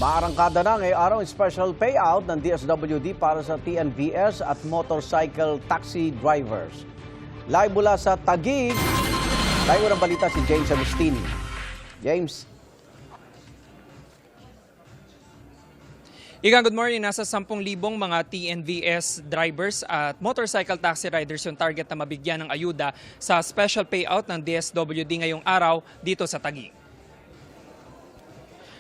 Maarangkada na ngayong araw ang special payout ng DSWD para sa TNVS at motorcycle taxi drivers. Live mula sa Taguig, tayo ng balita si James Agustini. James. Good morning. Nasa 10,000 mga TNVS drivers at motorcycle taxi riders yung target na mabigyan ng ayuda sa special payout ng DSWD ngayong araw dito sa Taguig.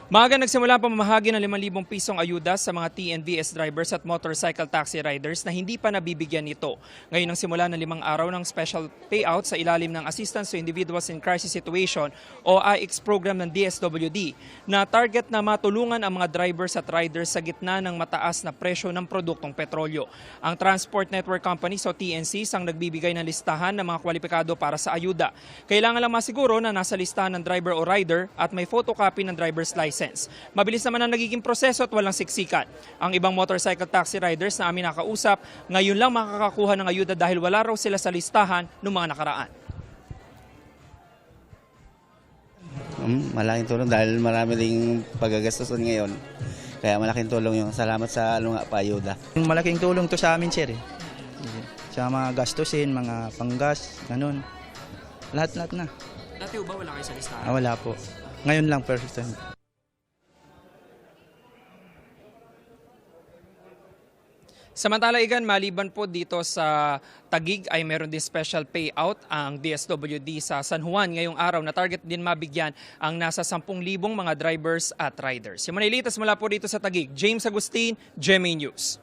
Maaga nagsimula ang pamamahagi ng 5,000 pisong ayuda sa mga TNVS drivers at motorcycle taxi riders na hindi pa nabibigyan nito. Ngayon ang simula ng 5 araw ng special payout sa ilalim ng Assistance to Individuals in Crisis Situation o AICS program ng DSWD na target na matulungan ang mga drivers at riders sa gitna ng mataas na presyo ng produktong petrolyo. Ang Transport Network Companies o TNCs ang nagbibigay ng listahan ng mga kwalipikado para sa ayuda. Kailangan lang masiguro na nasa listahan ng driver o rider at may photocopy ng driver's license. Mabilis naman ang nagiging proseso at walang siksikan. Ang ibang motorcycle taxi riders na amin nakausap, ngayon lang makakakuha ng ayuda dahil wala raw sila sa listahan noong mga nakaraan. Malaking tulong dahil marami ding paggagastusan ngayon. Kaya malaking tulong yung salamat sa paayuda. Malaking tulong to sa amin, sir. Sa mga gastusin, mga panggas, ganun. Lahat-lahat na. Dati ba wala kayo sa listahan? Wala po. Ngayon lang first time. Samantala, maliban po dito sa Taguig ay meron din special payout ang DSWD sa San Juan ngayong araw na target din mabigyan ang nasa 10,000 mga drivers at riders. Yung Manilitas mula po dito sa Taguig, James Agustin, GMA News.